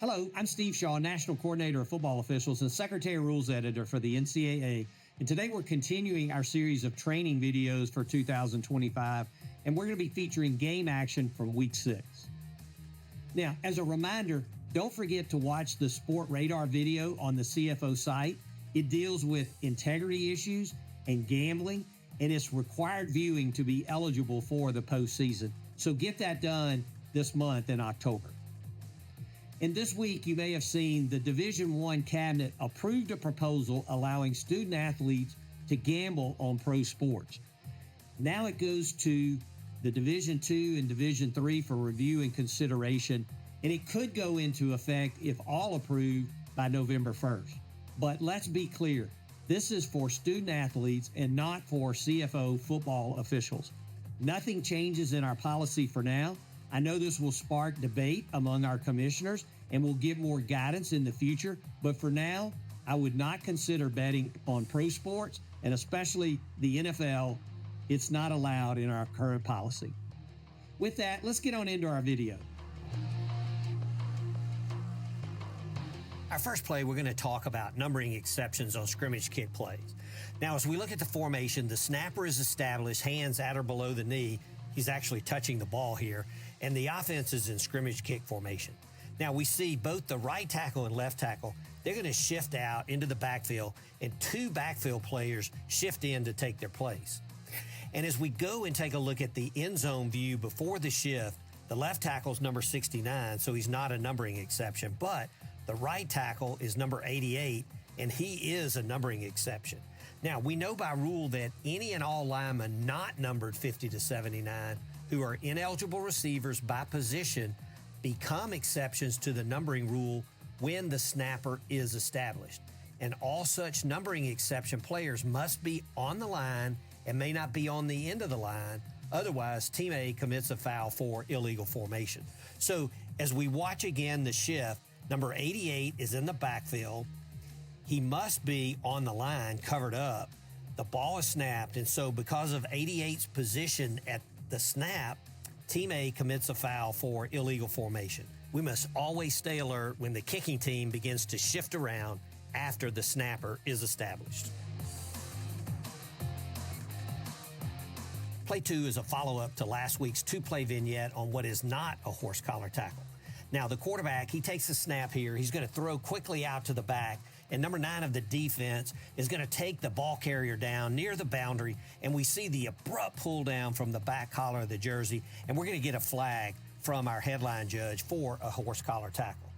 Hello, I'm Steve Shaw, National Coordinator of Football Officials and Secretary Rules Editor for the NCAA. And today we're continuing our series of training videos for 2025, and we're going to be featuring game action from Week 6. Now, as a reminder, don't forget to watch the Sport Radar video on the CFO site. It deals with integrity issues and gambling, and it's required viewing to be eligible for the postseason. So get that done this month in October. And this week, you may have seen the Division I Cabinet approved a proposal allowing student athletes to gamble on pro sports. Now it goes to the Division II and Division III for review and consideration, and it could go into effect, if all approved, by November 1st. But let's be clear, this is for student athletes and not for CFO football officials. Nothing changes in our policy for now. I know this will spark debate among our commissioners and will give more guidance in the future, but for now, I would not consider betting on pro sports, and especially the NFL. It's not allowed in our current policy. With that, let's get on into our video. Our first play, we're going to talk about numbering exceptions on scrimmage kick plays. Now, as we look at the formation, the snapper is established, hands at or below the knee. He's actually touching the ball here, and the offense is in scrimmage kick formation. Now, we see both the right tackle and left tackle, they're going to shift out into the backfield, and two backfield players shift in to take their place. And as we go and take a look at the end zone view before the shift, the left tackle is number 69, so he's not a numbering exception, but the right tackle is number 88, and he is a numbering exception. Now, we know by rule that any and all linemen not numbered 50 to 79 who are ineligible receivers by position become exceptions to the numbering rule when the snapper is established. And all such numbering exception players must be on the line and may not be on the end of the line. Otherwise, Team A commits a foul for illegal formation. So as we watch again the shift, number 88 is in the backfield. He must be on the line, covered up. The ball is snapped, and so because of 88's position at the snap, Team A commits a foul for illegal formation. We must always stay alert when the kicking team begins to shift around after the snapper is established. Play 2 is a follow-up to last week's two-play vignette on what is not a horse collar tackle. Now, the quarterback, he takes the snap here. He's going to throw quickly out to the back, and number 9 of the defense is going to take the ball carrier down near the boundary, and we see the abrupt pull down from the back collar of the jersey, and we're going to get a flag from our headline judge for a horse collar tackle.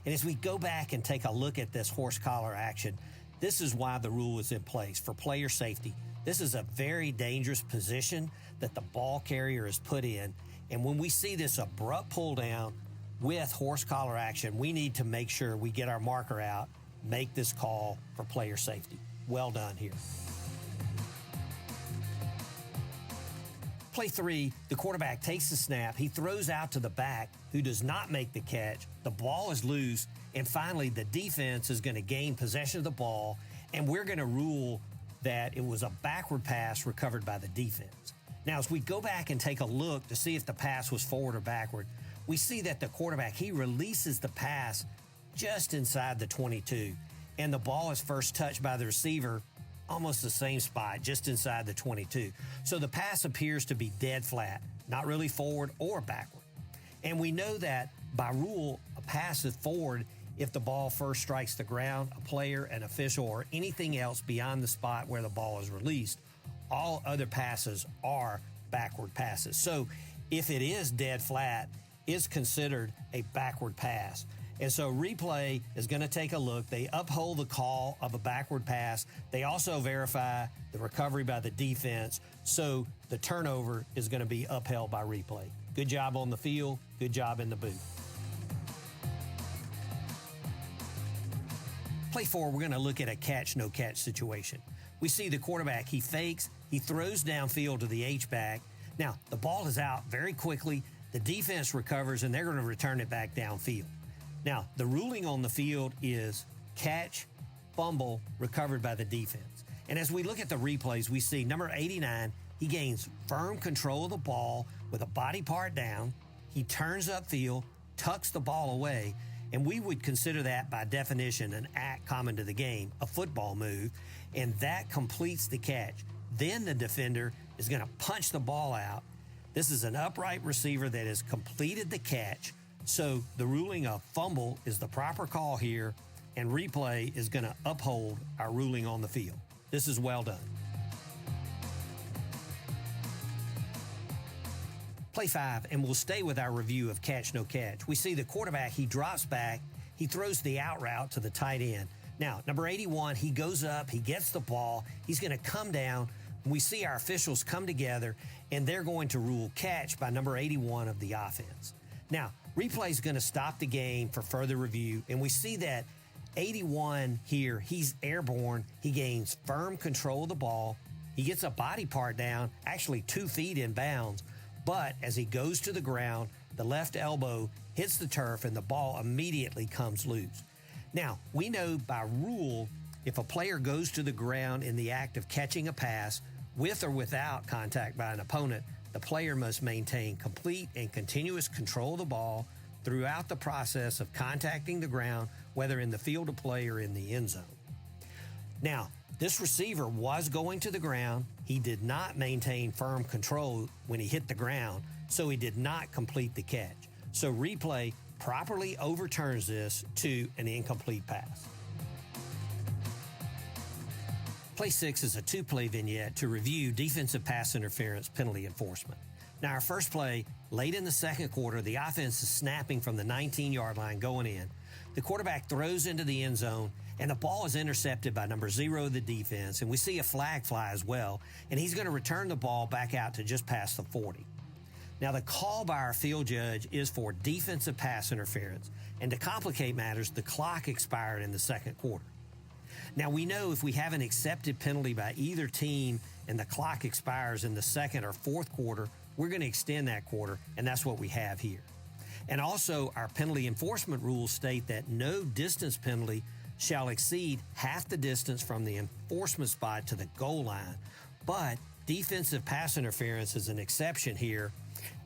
And as we go back and take a look at this horse collar action, this is why the rule is in place, for player safety. This is a very dangerous position that the ball carrier is put in, and when we see this abrupt pull down with horse collar action, we need to make sure we get our marker out, make this call for player safety. Well done here. Play 3, the quarterback takes the snap. He throws out to the back, who does not make the catch. The ball is loose, and finally the defense is going to gain possession of the ball, and we're going to rule that it was a backward pass recovered by the defense. Now, as we go back and take a look to see if the pass was forward or backward, we see that the quarterback, he releases the pass just inside the 22, and the ball is first touched by the receiver almost the same spot, just inside the 22. So the pass appears to be dead flat, not really forward or backward. And we know that by rule, a pass is forward if the ball first strikes the ground, a player, an official, or anything else beyond the spot where the ball is released. All other passes are backward passes. So if it is dead flat, is considered a backward pass. And so replay is going to take a look. They uphold the call of a backward pass. They also verify the recovery by the defense. So the turnover is going to be upheld by replay. Good job on the field. Good job in the booth. Play 4, we're going to look at a catch, no catch situation. We see the quarterback, he fakes, he throws downfield to the H-back. Now, the ball is out very quickly. The defense recovers, and they're going to return it back downfield. Now, the ruling on the field is catch, fumble, recovered by the defense. And as we look at the replays, we see number 89, he gains firm control of the ball with a body part down. He turns upfield, tucks the ball away, And we would consider that by definition an act common to the game, a football move, and that completes the catch. Then the defender is going to punch the ball out. This is an upright receiver that has completed the catch. So the ruling of fumble is the proper call here, and replay is going to uphold our ruling on the field. This is well done. Play 5, and we'll stay with our review of catch, no catch. We see the quarterback, he drops back, he throws the out route to the tight end. Now, number 81, he goes up, he gets the ball, he's going to come down. We see our officials come together, and they're going to rule catch by number 81 of the offense. Now, replay is going to stop the game for further review, and we see that 81 here, he's airborne, he gains firm control of the ball, he gets a body part down, actually 2 feet in bounds, but as he goes to the ground, the left elbow hits the turf and the ball immediately comes loose. Now, we know by rule, if a player goes to the ground in the act of catching a pass with or without contact by an opponent, the player must maintain complete and continuous control of the ball throughout the process of contacting the ground, whether in the field of play or in the end zone. Now, this receiver was going to the ground. He did not maintain firm control when he hit the ground, so he did not complete the catch. So replay properly overturns this to an incomplete pass. Play 6 is a 2-play vignette to review defensive pass interference penalty enforcement. Now, our first play, late in the second quarter, the offense is snapping from the 19-yard line going in. The quarterback throws into the end zone, and the ball is intercepted by number 0 of the defense, and we see a flag fly as well, and he's going to return the ball back out to just past the 40. Now, the call by our field judge is for defensive pass interference, and to complicate matters, the clock expired in the second quarter. Now, we know if we have an accepted penalty by either team and the clock expires in the second or fourth quarter, we're going to extend that quarter, and that's what we have here. And also, our penalty enforcement rules state that no distance penalty shall exceed half the distance from the enforcement spot to the goal line. But defensive pass interference is an exception here.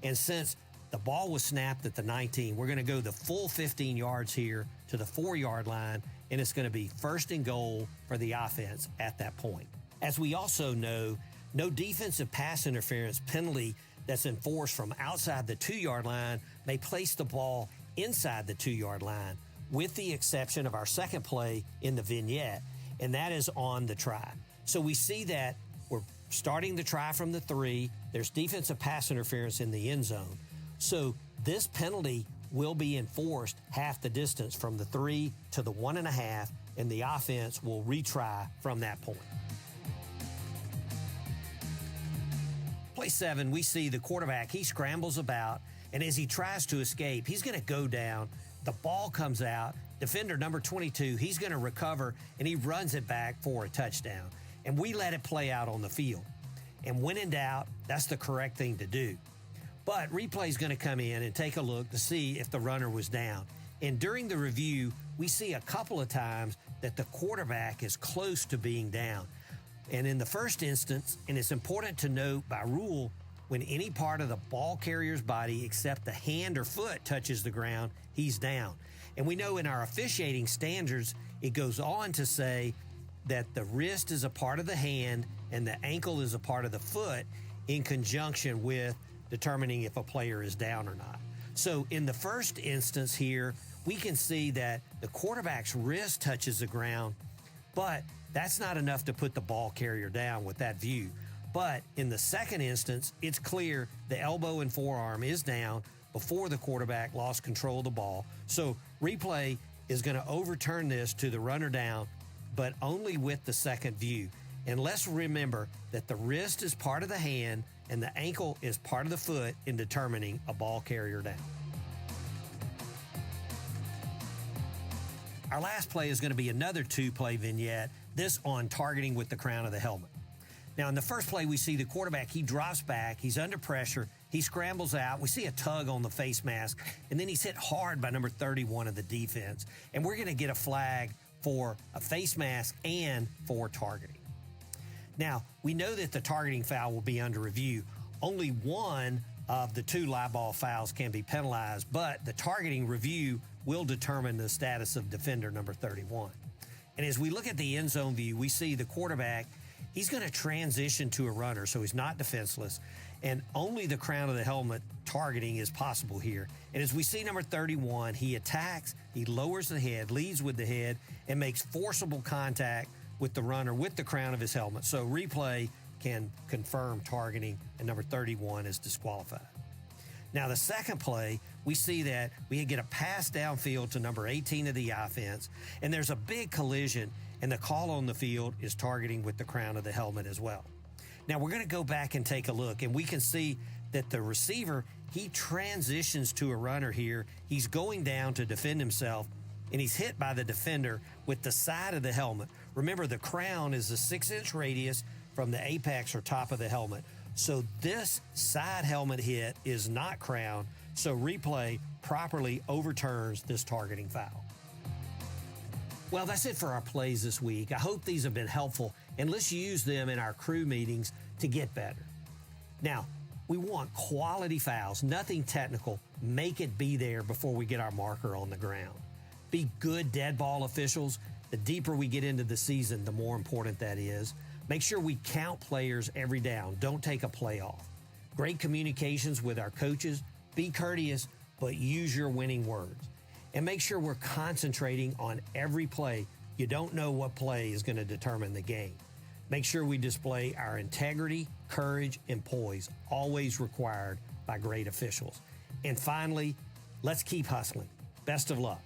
And since the ball was snapped at the 19, we're going to go the full 15 yards here to the 4-yard line, and it's going to be first and goal for the offense at that point. As we also know, no defensive pass interference penalty that's enforced from outside the 2-yard line may place the ball inside the 2-yard line, with the exception of our second play in the vignette, and that is on the try. So we see that we're starting the try from the 3. There's defensive pass interference in the end zone. So this penalty will be enforced half the distance from the 3 to the 1.5, and the offense will retry from that point. Play 7, we see the quarterback, he scrambles about, and as he tries to escape, he's going to go down. The ball comes out. Defender number 22, he's going to recover, and he runs it back for a touchdown. And we let it play out on the field. And when in doubt, that's the correct thing to do. But replay is going to come in and take a look to see if the runner was down. And during the review, we see a couple of times that the quarterback is close to being down. And in the first instance, and it's important to note by rule, when any part of the ball carrier's body except the hand or foot touches the ground, he's down. And we know in our officiating standards, it goes on to say that the wrist is a part of the hand and the ankle is a part of the foot in conjunction with determining if a player is down or not. So in the first instance here, we can see that the quarterback's wrist touches the ground, but that's not enough to put the ball carrier down with that view. But in the second instance, it's clear the elbow and forearm is down before the quarterback lost control of the ball. So replay is going to overturn this to the runner down, but only with the second view. And let's remember that the wrist is part of the hand and the ankle is part of the foot in determining a ball carrier down. Our last play is going to be another 2-play vignette, this on targeting with the crown of the helmet. Now, in the first play, we see the quarterback, he drops back, he's under pressure, he scrambles out, we see a tug on the face mask, and then he's hit hard by number 31 of the defense. And we're going to get a flag for a face mask and for targeting. Now, we know that the targeting foul will be under review. Only one of the 2 live ball fouls can be penalized, but the targeting review will determine the status of defender number 31. And as we look at the end zone view, we see the quarterback, he's going to transition to a runner, so he's not defenseless, and only the crown of the helmet targeting is possible here. And as we see number 31, he attacks, he lowers the head, leads with the head, and makes forcible contact with the runner with the crown of his helmet. So replay can confirm targeting, and number 31 is disqualified. Now, the second play, we see that we get a pass downfield to number 18 of the offense, and there's a big collision, and the call on the field is targeting with the crown of the helmet as well. Now, we're going to go back and take a look, and we can see that the receiver, he transitions to a runner here. He's going down to defend himself, and he's hit by the defender with the side of the helmet. Remember, the crown is a 6-inch radius from the apex or top of the helmet. So this side helmet hit is not crown, so replay properly overturns this targeting foul. Well, that's it for our plays this week. I hope these have been helpful, and let's use them in our crew meetings to get better. Now, we want quality fouls, nothing technical. Make it be there before we get our marker on the ground. Be good dead ball officials. The deeper we get into the season, the more important that is. Make sure we count players every down. Don't take a play off. Great communications with our coaches. Be courteous, but use your winning words. And make sure we're concentrating on every play. You don't know what play is going to determine the game. Make sure we display our integrity, courage, and poise, always required by great officials. And finally, let's keep hustling. Best of luck.